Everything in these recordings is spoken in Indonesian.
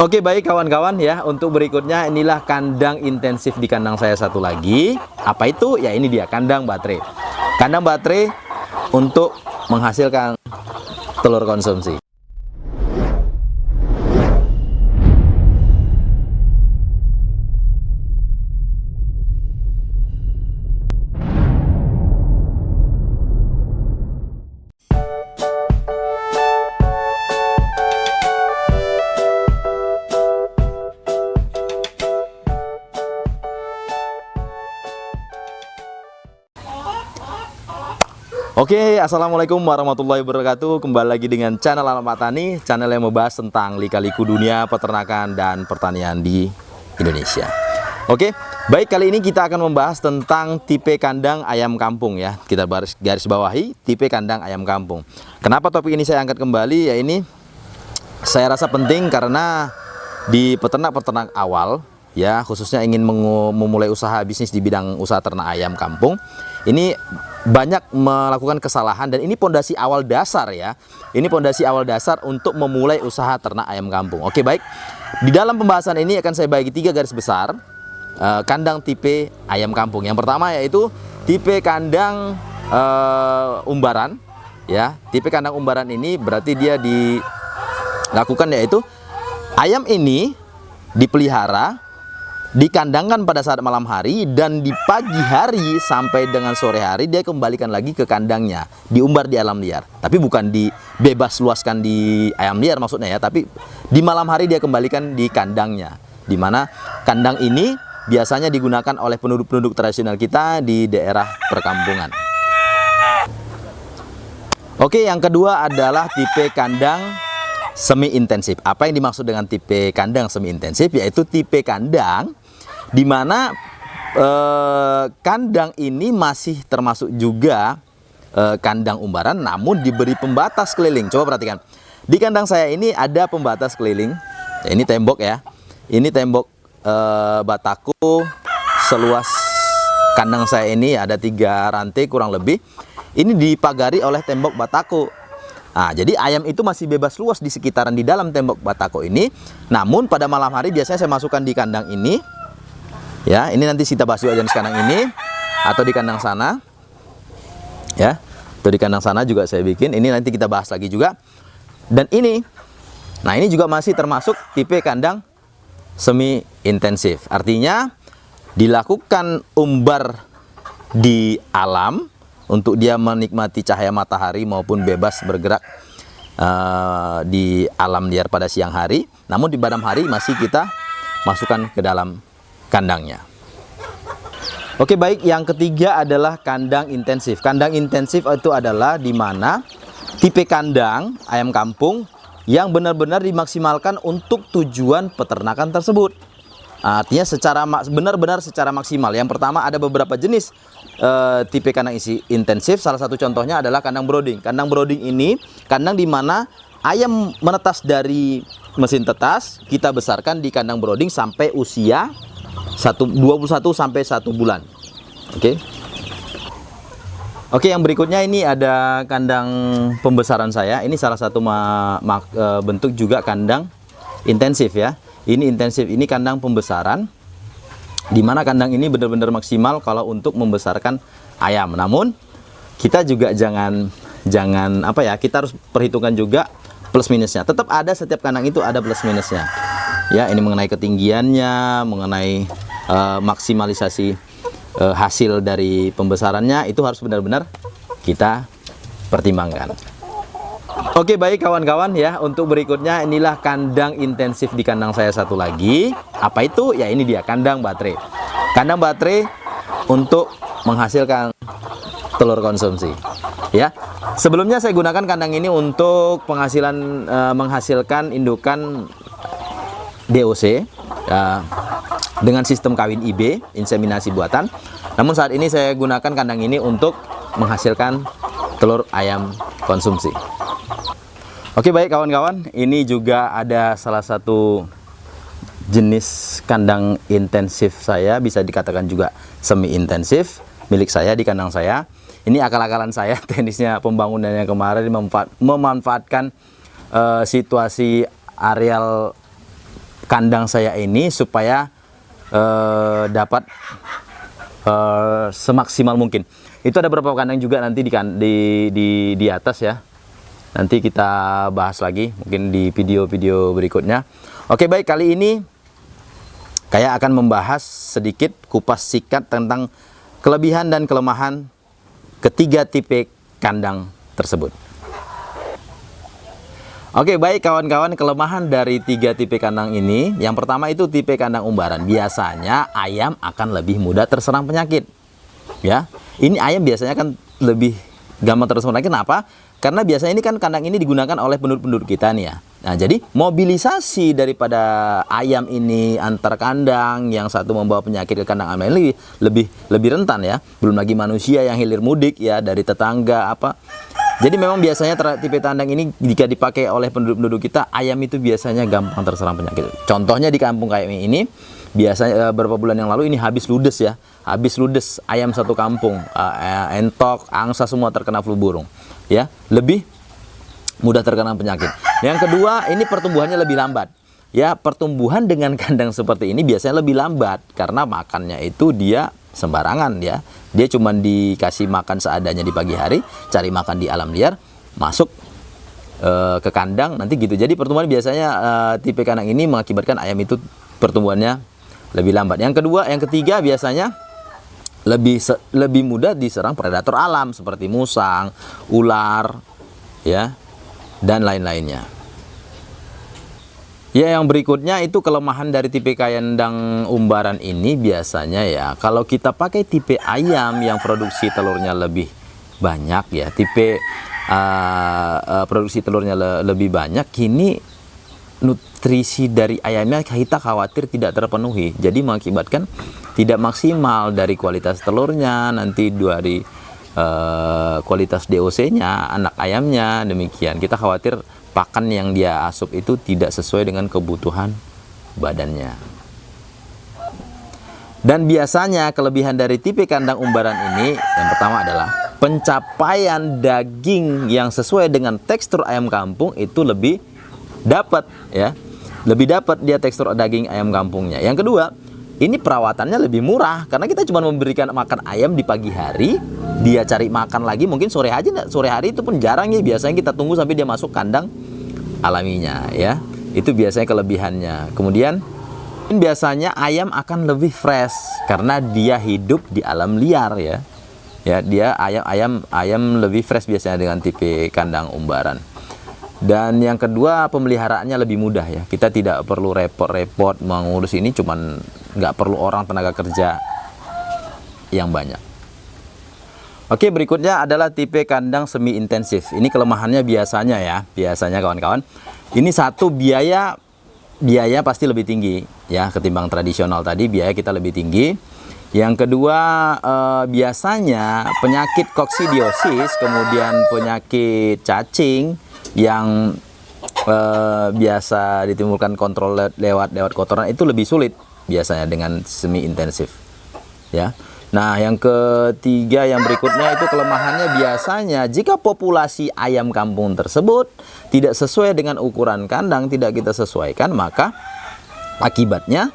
Oke, baik kawan-kawan ya, untuk berikutnya inilah kandang intensif di kandang saya satu lagi. Apa itu? Ya ini dia, kandang baterai. Kandang baterai untuk menghasilkan telur konsumsi. Oke, assalamualaikum warahmatullahi wabarakatuh. Kembali lagi dengan channel Alamat Tani, channel yang membahas tentang lika-liku dunia peternakan dan pertanian di Indonesia. Oke, baik, kali ini kita akan membahas tentang tipe kandang ayam kampung ya. Kita garis bawahi tipe kandang ayam kampung. Kenapa topik ini saya angkat kembali? Ya ini saya rasa penting karena di peternak-peternak awal ya, khususnya ingin memulai usaha bisnis di bidang usaha ternak ayam kampung, ini banyak melakukan kesalahan, dan ini pondasi awal dasar ya. Ini pondasi awal dasar untuk memulai usaha ternak ayam kampung. Oke, baik. Di dalam pembahasan ini akan saya bagi 3 garis besar kandang tipe ayam kampung. Yang pertama yaitu tipe kandang umbaran ya. Tipe kandang umbaran ini berarti dia dilakukan yaitu ayam ini dipelihara, dikandangkan pada saat malam hari, dan di pagi hari sampai dengan sore hari dia kembalikan lagi ke kandangnya, diumbar di alam liar. Tapi bukan dibebas luaskan di ayam liar maksudnya ya, tapi di malam hari dia kembalikan di kandangnya, dimana kandang ini biasanya digunakan oleh penduduk-penduduk tradisional kita di daerah perkampungan. Oke, yang kedua adalah tipe kandang semi intensif. Apa yang dimaksud dengan tipe kandang semi intensif? Yaitu tipe kandang di mana kandang ini masih termasuk juga kandang umbaran, namun diberi pembatas keliling. Coba perhatikan, di kandang saya ini ada pembatas keliling. Ya, ini tembok ya, ini tembok batako. Seluas kandang saya ini ada 3 rantai kurang lebih. Ini dipagari oleh tembok batako. Nah, jadi ayam itu masih bebas luas di sekitaran di dalam tembok batako ini. Namun pada malam hari biasanya saya masukkan di kandang ini. Ya, ini nanti kita bahas juga di kandang ini atau di kandang sana. Ya, atau di kandang sana juga saya bikin. Ini nanti kita bahas lagi juga. Dan ini, nah ini juga masih termasuk tipe kandang semi intensif. Artinya dilakukan umbar di alam untuk dia menikmati cahaya matahari maupun bebas bergerak di alam liar pada siang hari. Namun di malam hari masih kita masukkan ke dalam kandangnya. Oke, baik, yang ketiga adalah kandang intensif. Kandang intensif itu adalah di mana tipe kandang ayam kampung yang benar-benar dimaksimalkan untuk tujuan peternakan tersebut. Artinya benar-benar secara maksimal. Yang pertama, ada beberapa jenis tipe kandang intensif. Salah satu contohnya adalah kandang brooding. Kandang brooding ini kandang di mana ayam menetas dari mesin tetas, kita besarkan di kandang brooding sampai usia 21 sampai 1 bulan. Oke. Oke, yang berikutnya ini ada kandang pembesaran saya. Ini salah satu bentuk juga kandang intensif ya. Ini intensif, ini kandang pembesaran, di mana kandang ini benar-benar maksimal kalau untuk membesarkan ayam. Namun kita juga jangan apa ya, kita harus perhitungkan juga plus minusnya. Tetap ada, setiap kandang itu ada plus minusnya. Ya, ini mengenai ketinggiannya, mengenai maksimalisasi hasil dari pembesarannya, itu harus benar-benar kita pertimbangkan. Oke, baik kawan-kawan ya, untuk berikutnya inilah kandang intensif di kandang saya satu lagi. Apa itu? Ya ini dia, kandang baterai. Kandang baterai untuk menghasilkan telur konsumsi. Ya, sebelumnya saya gunakan kandang ini untuk penghasilan, menghasilkan indukan DOC ya, dengan sistem kawin IB, inseminasi buatan. Namun saat ini saya gunakan kandang ini untuk menghasilkan telur ayam konsumsi. Oke, baik kawan-kawan, ini juga ada salah satu jenis kandang intensif saya, bisa dikatakan juga semi intensif milik saya di kandang saya. Ini akal-akalan saya, teknisnya pembangunannya kemarin memanfaatkan situasi areal kandang saya ini supaya dapat semaksimal mungkin. Itu ada beberapa kandang juga nanti di atas ya. Nanti kita bahas lagi mungkin di video-video berikutnya. Oke, baik, kali ini saya akan membahas sedikit kupas singkat tentang kelebihan dan kelemahan ketiga tipe kandang tersebut. Oke, baik kawan-kawan, kelemahan dari tiga tipe kandang ini. Yang pertama itu tipe kandang umbaran. Biasanya ayam akan lebih mudah terserang penyakit. Ya, ini ayam biasanya kan lebih gampang terserang penyakit. Kenapa? Karena biasanya ini kan kandang ini digunakan oleh penduduk-penduduk kita nih ya. Nah, jadi mobilisasi daripada ayam ini antar kandang, yang satu membawa penyakit ke kandang ayam lain lebih rentan ya. Belum lagi manusia yang hilir mudik ya dari tetangga apa. Jadi memang biasanya tipe kandang ini jika dipakai oleh penduduk-penduduk kita, ayam itu biasanya gampang terserang penyakit. Contohnya di kampung kayak ini, biasanya beberapa bulan yang lalu ini habis ludes ya. Habis ludes ayam satu kampung, entok, angsa semua terkena flu burung. Ya, lebih mudah terkena penyakit. Yang kedua, ini pertumbuhannya lebih lambat. Ya, pertumbuhan dengan kandang seperti ini biasanya lebih lambat karena makannya itu dia sembarangan ya. Dia cuma dikasih makan seadanya di pagi hari, cari makan di alam liar, masuk ke kandang nanti gitu. Jadi pertumbuhan biasanya tipe kandang ini mengakibatkan ayam itu pertumbuhannya lebih lambat. Yang ketiga biasanya lebih mudah diserang predator alam seperti musang, ular, ya, dan lain-lainnya. Ya, yang berikutnya itu kelemahan dari tipe kandang umbaran ini biasanya ya, kalau kita pakai tipe ayam yang produksi telurnya lebih banyak ya, tipe produksi telurnya lebih banyak, kini nutrisi dari ayamnya kita khawatir tidak terpenuhi. Jadi mengakibatkan tidak maksimal dari kualitas telurnya, nanti dari kualitas DOC-nya, anak ayamnya, demikian. Kita khawatir pakan yang dia asup itu tidak sesuai dengan kebutuhan badannya. Dan biasanya kelebihan dari tipe kandang umbaran ini yang pertama adalah pencapaian daging yang sesuai dengan tekstur ayam kampung itu lebih dapat ya. Lebih dapat dia tekstur daging ayam kampungnya. Yang kedua, ini perawatannya lebih murah karena kita cuma memberikan makan ayam di pagi hari, dia cari makan lagi mungkin sore hari itu pun jarang ya, biasanya kita tunggu sampai dia masuk kandang alaminya ya. Itu biasanya kelebihannya. Kemudian biasanya ayam akan lebih fresh karena dia hidup di alam liar ya. Ya, dia ayam lebih fresh biasanya dengan tipe kandang umbaran. Dan yang kedua, pemeliharaannya lebih mudah ya. Kita tidak perlu repot-repot mengurus ini, cuman nggak perlu orang tenaga kerja yang banyak. Oke, berikutnya adalah tipe kandang semi intensif. Ini kelemahannya biasanya ya, kawan-kawan. Ini satu, biaya pasti lebih tinggi ya ketimbang tradisional tadi, biaya kita lebih tinggi. Yang kedua, biasanya penyakit koksidiosis, kemudian penyakit cacing yang biasa ditimbulkan kontrol lewat kotoran itu lebih sulit biasanya dengan semi intensif ya. Nah, yang ketiga yang berikutnya itu kelemahannya biasanya jika populasi ayam kampung tersebut tidak sesuai dengan ukuran kandang, tidak kita sesuaikan, maka akibatnya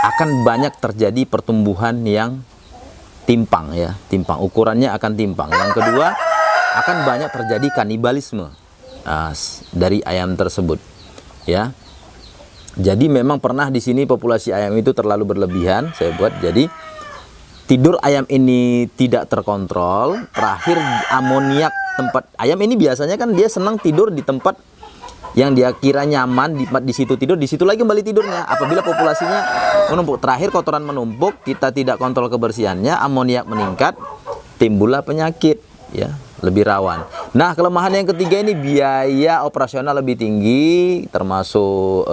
akan banyak terjadi pertumbuhan yang timpang ya, ukurannya akan timpang. Yang kedua, akan banyak terjadi kanibalisme dari ayam tersebut ya. Jadi memang pernah di sini populasi ayam itu terlalu berlebihan saya buat, jadi tidur ayam ini tidak terkontrol. Terakhir, amoniak tempat ayam ini biasanya kan dia senang tidur di tempat yang dia kira nyaman, di situ tidur, di situ lagi kembali tidurnya. Apabila populasinya menumpuk, terakhir kotoran menumpuk, kita tidak kontrol kebersihannya, amoniak meningkat, timbullah penyakit ya, lebih rawan. Nah, kelemahan yang ketiga ini biaya operasional lebih tinggi, termasuk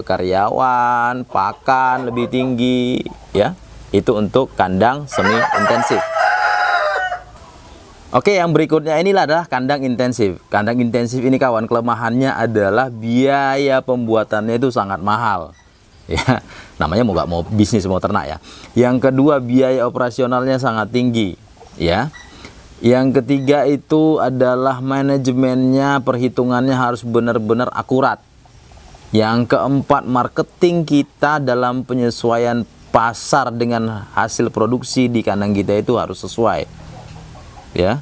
karyawan, pakan lebih tinggi ya. Itu untuk kandang semi intensif. Oke, yang berikutnya inilah adalah kandang intensif. Kandang intensif ini kawan, kelemahannya adalah biaya pembuatannya itu sangat mahal. Ya, namanya mau bisnis mau ternak ya. Yang kedua, biaya operasionalnya sangat tinggi ya. Yang ketiga itu adalah manajemennya, perhitungannya harus benar-benar akurat Yang keempat, marketing kita dalam penyesuaian pasar dengan hasil produksi di kandang kita itu harus sesuai. Ya.